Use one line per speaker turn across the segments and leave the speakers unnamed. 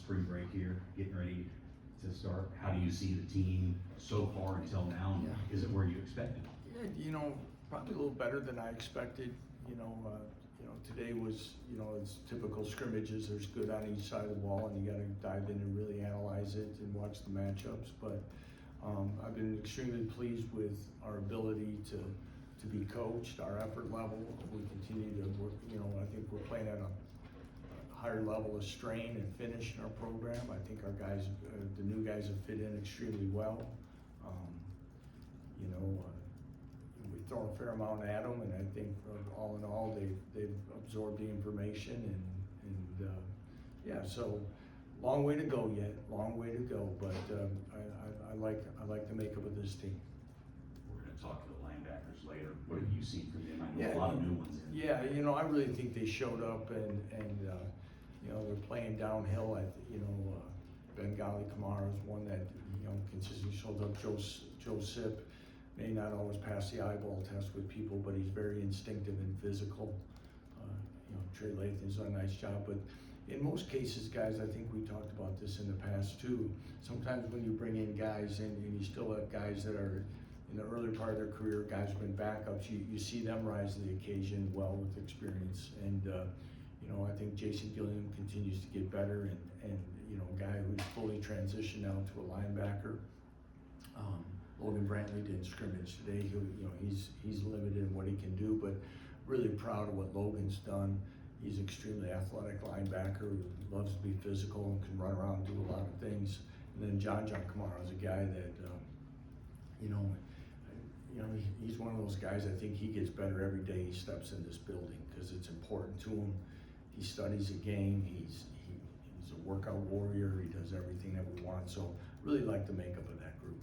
spring break here, getting ready to start. How do you see the team so far until now?
Yeah.
Is it where you expected?
Yeah, probably a little better than I expected. Today was, it's typical scrimmages. There's good on each side of the ball, and you got to dive in and really analyze it and watch the matchups. But I've been extremely pleased with our ability to be coached, our effort level. We continue to work. I think we're playing at a higher level of strain and finish in our program. I think our guys, the new guys, have fit in extremely well. We've thrown a fair amount at them, and I think all in all, they've absorbed the information, and so long way to go yet, long way to go. But I like the makeup of this team.
We're going to talk to the linebackers later. What have you seen from them? I know a lot of new ones in.
Yeah, I really think they showed up, and they're playing downhill. Bengali Kamara is one that consistently shows up. Joe Sip may not always pass the eyeball test with people, but he's very instinctive and physical. Trey Lathan's done a nice job, but in most cases, guys, I think we talked about this in the past too. Sometimes when you bring in guys and you still have guys that are in the early part of their career, guys who've been backups, you see them rise to the occasion well with experience. And I think Jason Gilliam continues to get better, and a guy who's fully transitioned now to a linebacker. Logan Brantley didn't scrimmage today. He's limited in what he can do, but really proud of what Logan's done. He's an extremely athletic linebacker who loves to be physical and can run around and do a lot of things. And then John Kamara is a guy that, he's one of those guys. I think he gets better every day he steps in this building because it's important to him. He studies the game. He's a workout warrior. He does everything that we want. So really like the makeup of that group.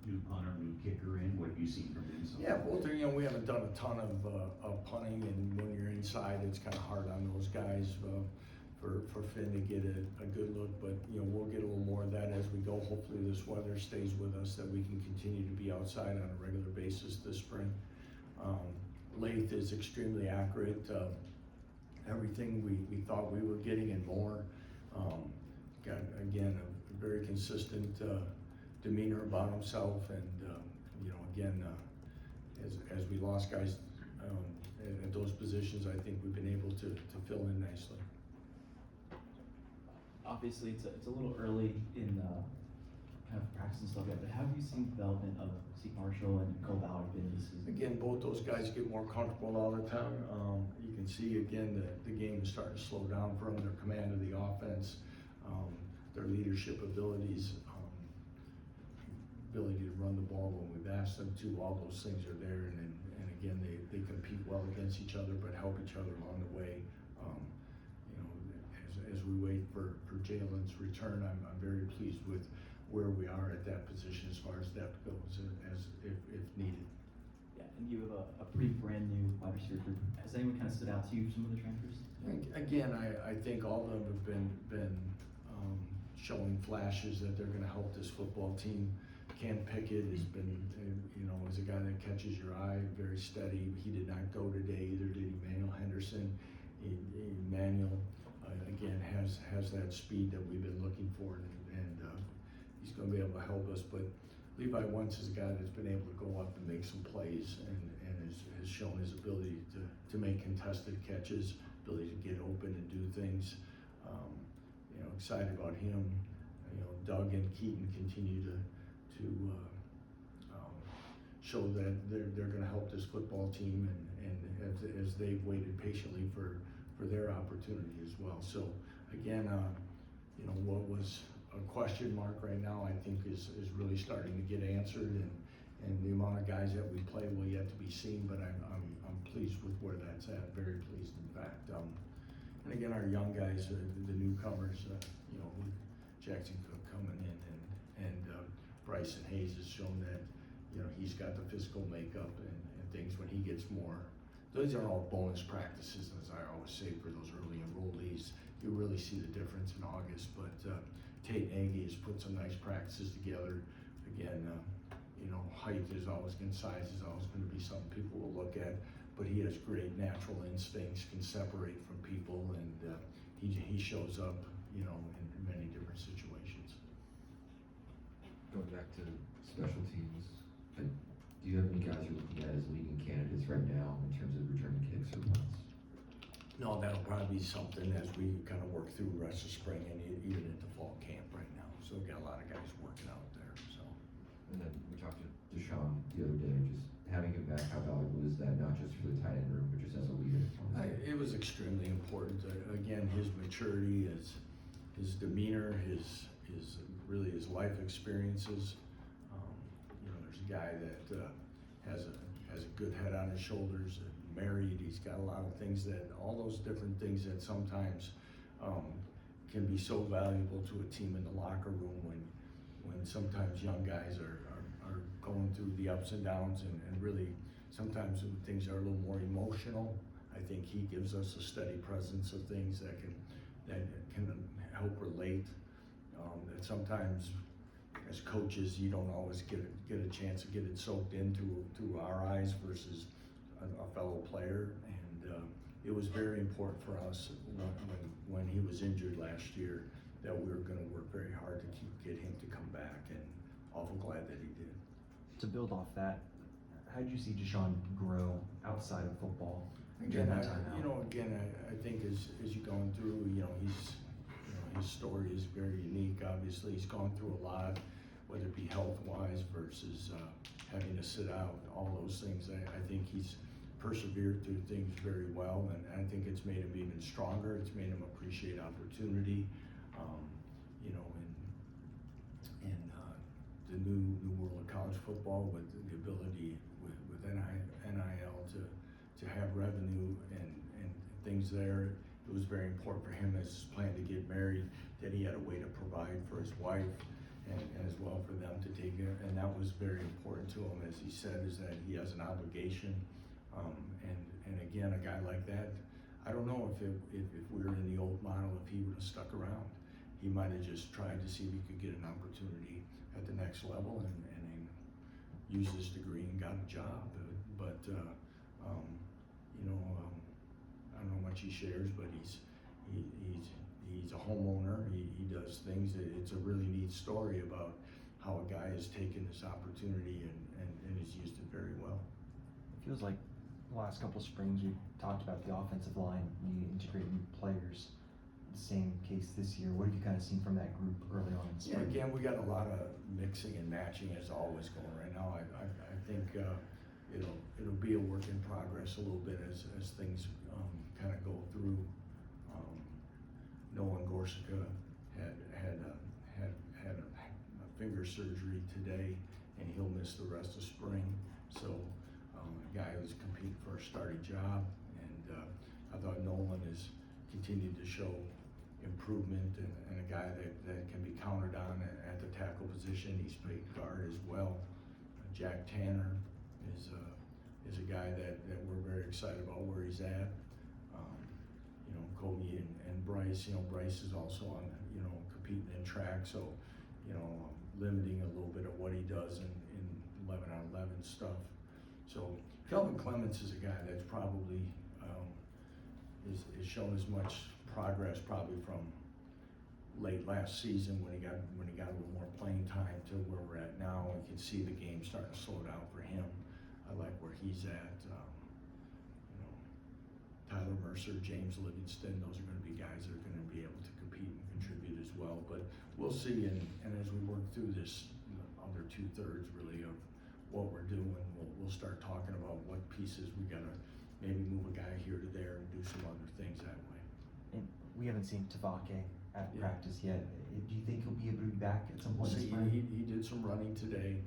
New punter, new kicker in. What have you seen from them?
Yeah, both are. We haven't done a ton of punting, and when you're inside, it's kind of hard on those guys for Finn to get a good look. But we'll get a little more of that as we go. Hopefully, this weather stays with us, that we can continue to be outside on a regular basis this spring. Lath is extremely accurate. Everything we thought we were getting and more. Got again a very consistent demeanor about himself, and as we lost guys at those positions, I think we've been able to fill in nicely.
Obviously, it's a little early in kind of practice and stuff yet, but how have you seen the development of Zeke Marshall and Cole Ballard been this season?
Again, both those guys get more comfortable all the time. You can see again the game is starting to slow down for them. Their command of the offense, their leadership abilities. Ability to run the ball when we've asked them to, all those things are there, and again they compete well against each other but help each other along the way. As we wait for Jalen's return, I'm very pleased with where we are at that position as far as depth goes, as if needed.
Yeah, and you have a pretty brand new wide receiver group. Has anyone kind of stood out to you, some of the transfers?
Again, I think all of them have been showing flashes that they're going to help this football team. Ken Pickett has been, is a guy that catches your eye, very steady. He did not go today, either did Emmanuel Henderson. Emmanuel, again, has that speed that we've been looking for, and he's going to be able to help us. But Levi Wentz is a guy that's been able to go up and make some plays, and has shown his ability to make contested catches, ability to get open and do things. Excited about him. Doug and Keaton continue to show that they're going to help this football team, and as they've waited patiently for their opportunity as well. So again, what was a question mark right now, I think is really starting to get answered, and the amount of guys that we play will yet to be seen. But I'm pleased with where that's at. Very pleased, in fact. And again, our young guys, the newcomers, Jackson Cook coming in, and Bryson Hayes has shown that he's got the physical makeup and things when he gets more. Those are all bonus practices, as I always say, for those early enrollees. You really see the difference in August, but Tate Nagy has put some nice practices together. Again, height is always going, size is always going to be something people will look at, but he has great natural instincts, can separate from people, and he shows up, in many different situations.
Going back to special teams, do you have any guys you're looking at as leading candidates right now in terms of returning kicks or punts?
No, that'll probably be something as we kind of work through the rest of spring and even into fall camp right now. So we've got a lot of guys working out there, so.
And then we talked to Deshaun the other day, just having him back, how valuable is that, not just for the tight end room, but just as a leader?
It was extremely important. Again, his maturity, his demeanor, his life experiences. There's a guy that has a good head on his shoulders, married. He's got a lot of things all those different things that sometimes can be so valuable to a team in the locker room when sometimes young guys are going through the ups and downs and really sometimes when things are a little more emotional. I think he gives us a steady presence of things that can help relate. That sometimes as coaches you don't always get a chance to get it soaked into our eyes versus a fellow player, and it was very important for us when he was injured last year that we were going to work very hard to get him to come back, and awful glad that he did.
To build off that, how did you see Deshaun grow outside of football?
Again,
during that time out?
I think as you're going through, his story is very unique. Obviously, he's gone through a lot, whether it be health-wise versus having to sit out, all those things. I think he's persevered through things very well, and I think it's made him even stronger. It's made him appreciate opportunity, and the new world of college football with the ability with NIL to have revenue and things there. It was very important for him as his plan to get married, that he had a way to provide for his wife and as well for them to take it. And that was very important to him, as he said, is that he has an obligation. And again, a guy like that, I don't know if we were in the old model, if he would have stuck around. He might have just tried to see if he could get an opportunity at the next level and used his degree and got a job. But I don't know how much he shares, but he's a homeowner. He does things. It's a really neat story about how a guy has taken this opportunity and has used it very well.
It feels like the last couple of springs we talked about the offensive line, you integrate new players. The same case this year. What have you kind of seen from that group early on in spring?
Yeah, again, we got a lot of mixing and matching as always going right now. I think it'll be a work in progress a little bit as things kind of go through. Nolan Gorsica had a finger surgery today, and he'll miss the rest of spring. So a guy who's competing for a starting job, and I thought Nolan has continued to show improvement and a guy that can be counted on at the tackle position. He's played guard as well. Jack Tanner is a guy that we're very excited about where he's at. Kobe and Bryce. Bryce is also on competing in track, so limiting a little bit of what he does in 11-on-11 stuff. So Kelvin Clements is a guy that's probably is shown as much progress probably from late last season when he got a little more playing time to where we're at now. We can see the game starting to slow down for him. I like where he's at. Tyler Mercer, James Livingston, those are going to be guys that are going to be able to compete and contribute as well. But we'll see, and as we work through this other 2/3 really of what we're doing, we'll start talking about what pieces we got to maybe move a guy here to there and do some other things that way.
And we haven't seen Tavake at
Yeah.
practice yet. Do you think he'll be able to be back at some point this
See,
spring?
he did some running today.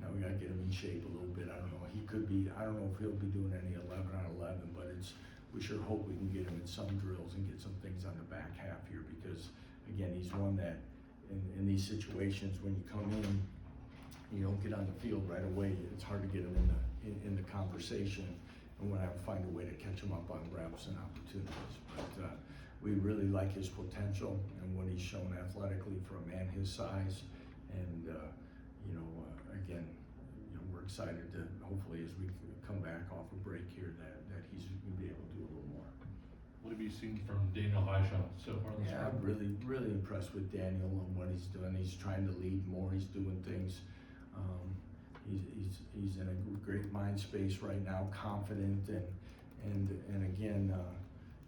Now we gotta get him in shape a little bit. I don't know. I don't know if he'll be doing any 11-on-11, but we sure hope we can get him in some drills and get some things on the back half here, because again, he's one that in these situations when you come in, you don't get on the field right away. It's hard to get him in the conversation, and we'll have to find a way to catch him up on reps and opportunities. But we really like his potential and what he's shown athletically for a man his size, and again, we're excited to hopefully as we come back off a break here that he's going to be able to do a little more.
Would it be you seen from Daniel Highshot so far this
Yeah,
spring?
I'm really impressed with Daniel and what he's doing. He's trying to lead more. He's doing things. He's in a great mind space right now, confident and again,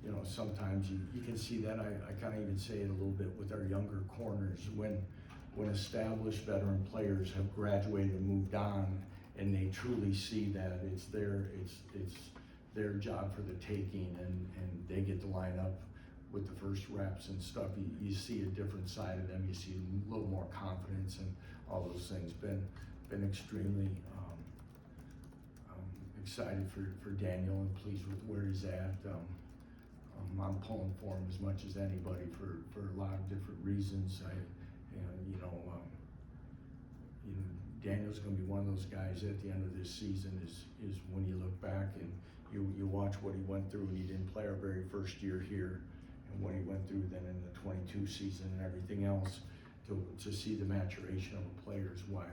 you know, sometimes you can see that. I kind of even say it a little bit with our younger corners when established veteran players have graduated and moved on, and they truly see that it's their job for the taking, and they get to line up with the first reps and stuff. You see a different side of them. You see a little more confidence and all those things. Been extremely excited for Daniel and pleased with where he's at. I'm pulling for him as much as anybody for a lot of different reasons. Daniel's going to be one of those guys at the end of this season is when you look back and you watch what he went through, and he didn't play our very first year here, and what he went through then in the 22 season and everything else, to see the maturation of a player is why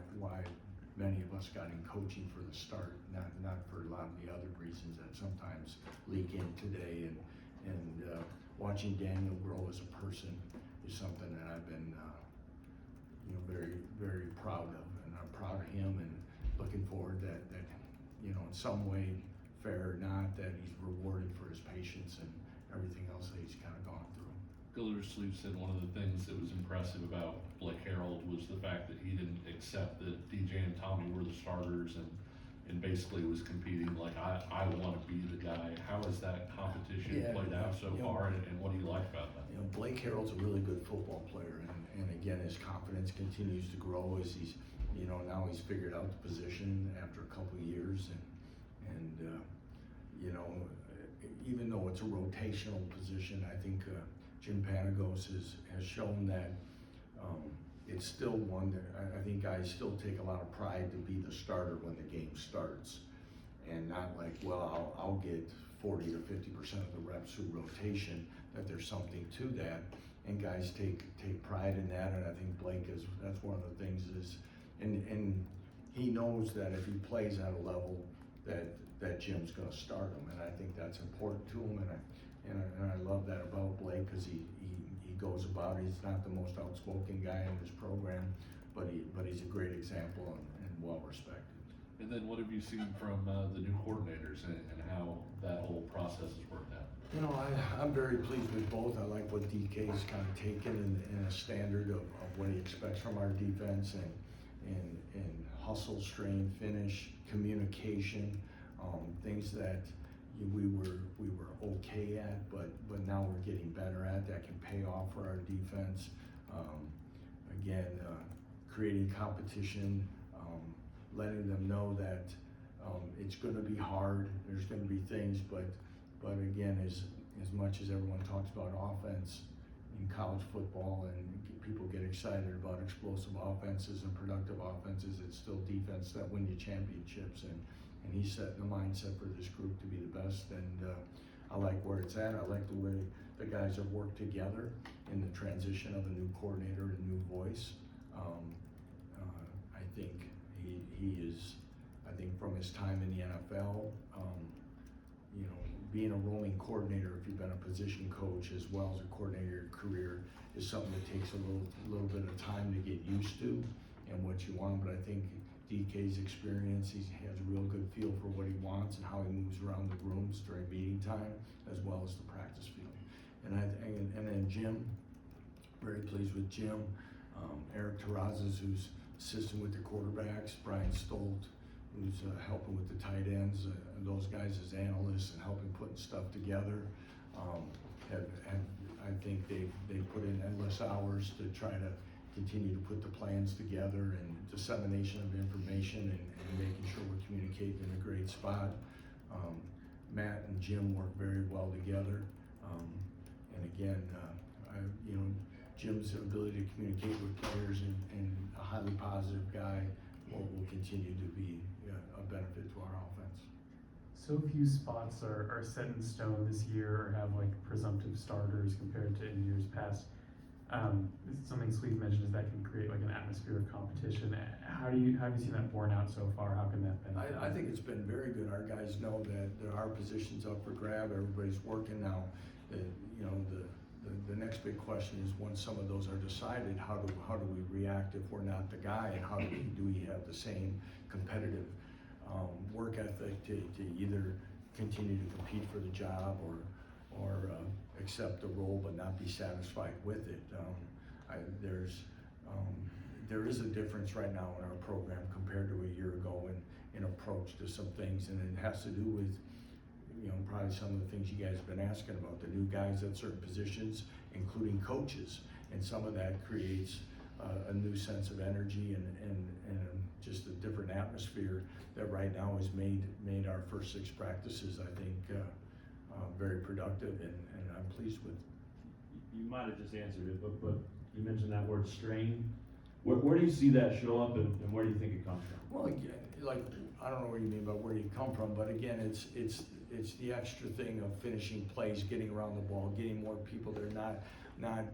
many of us got in coaching for the start, not for a lot of the other reasons that sometimes leak in today. And watching Daniel grow as a person is something that I've been very proud of, and I'm proud of him, and looking forward that in some way, fair or not, that he's rewarded for his patience and everything else that he's kind of gone through.
Gildersleeve said one of the things that was impressive about Blake Harold was the fact that he didn't accept that DJ and Tommy were the starters and basically was competing like, I want to be the guy. How has that competition played out so far, and what do you like about that?
Blake Harold's a really good football player, and again, his confidence continues to grow as he's, now he's figured out the position after a couple of years, and even though it's a rotational position, I think Jim Panagos has shown that it's still one that I think guys still take a lot of pride to be the starter when the game starts, and not like, well, I'll get 40 to 50% of the reps through rotation, that there's something to that, and guys take pride in that, and I think Blake that's one of the things is, and he knows that if he plays at a level that Jim's gonna start him, and I think that's important to him, and I love that about Blake, because he goes about it. He's not the most outspoken guy in this program, but he's a great example and well respected.
And then what have you seen from the new coordinators and how that whole process has worked out?
I'm very pleased with both. I like what DK's kind of taken in a standard of what he expects from our defense, and hustle, strain, finish, communication, things that we were okay at, but now we're getting better at, that can pay off for our defense. Again, creating competition, letting them know that it's going to be hard. There's going to be things, but again, as much as everyone talks about offense in college football, and people get excited about explosive offenses and productive offenses, it's still defense that win you championships, and he's setting the mindset for this group to be the best, and I like where it's at. I like the way the guys have worked together in the transition of a new coordinator and a new voice. I think he is, I think from his time in the NFL, being a rolling coordinator, if you've been a position coach as well as a coordinator career, is something that takes a little bit of time to get used to and what you want. But I think DK's experience, he has a real good feel for what he wants and how he moves around the rooms during meeting time, as well as the practice field. And then Jim, very pleased with Jim. Eric Terrazas, who's assisting with the quarterbacks, Brian Stolt, who's helping with the tight ends, and those guys as analysts and helping putting stuff together. I think they put in endless hours to try to continue to put the plans together and dissemination of information and making sure we're communicating in a great spot. Matt and Jim work very well together. And again, Jim's ability to communicate with players and a highly positive guy will continue to be a benefit to our offense.
So few spots are set in stone this year or have like presumptive starters compared to in years past. Something Sleeve mentioned is that can create like an atmosphere of competition. How have you seen that borne out so far? How can that benefit?
I think it's been very good. Our guys know that there are positions up for grab. Everybody's working now. you know, the next big question is, once some of those are decided, how do we react if we're not the guy, and how do we have the same competitive work ethic to either continue to compete for the job or accept the role but not be satisfied with it. There is a difference right now in our program compared to a year ago in approach to some things, and it has to do with, you know, probably some of the things you guys have been asking about, the new guys at certain positions, including coaches, and some of that creates a new sense of energy and just a different atmosphere that right now has made our first 6 practices, I think, very productive, and I'm pleased with.
You might have just answered it, but you mentioned that word strain. Where do you see that show up, and where do you think it comes from?
Well, again, like, I don't know what you mean by where you come from, but again, it's the extra thing of finishing plays, getting around the ball, getting more people there, not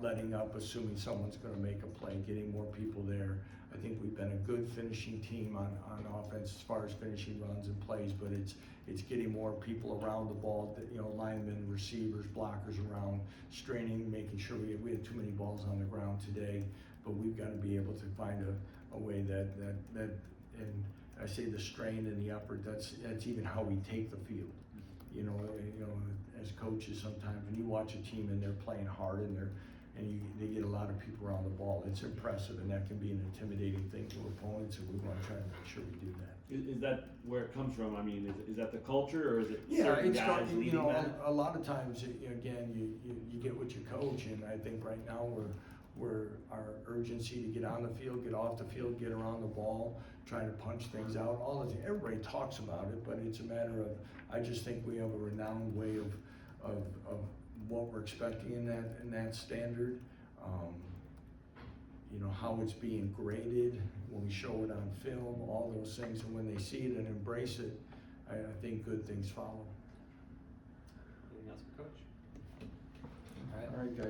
letting up, assuming someone's gonna make a play, getting more people there. I think we've been a good finishing team on offense as far as finishing runs and plays, but it's getting more people around the ball, you know, linemen, receivers, blockers around, straining, making sure we had too many balls on the ground today, but we've got to be able to find a way that and I say the strain and the effort, that's even how we take the field. You know, as coaches, sometimes when you watch a team and they're playing hard and they get a lot of people around the ball, it's impressive, and that can be an intimidating thing to opponents, and we want to try to make sure we do that.
Is that where it comes from? I mean, is that the culture, or is it
Yeah,
certain
it's
guys
you
leading
know,
that?
a lot of times, again, you get what you coach, and I think right now we're our urgency to get on the field, get off the field, get around the ball, try to punch things out. Everybody talks about it, but it's a matter of, I just think we have a renowned way of what we're expecting in that standard. You know, how it's being graded, when we show it on film, all those things, and when they see it and embrace it, I think good things follow.
Anything else for Coach?
All right, guys.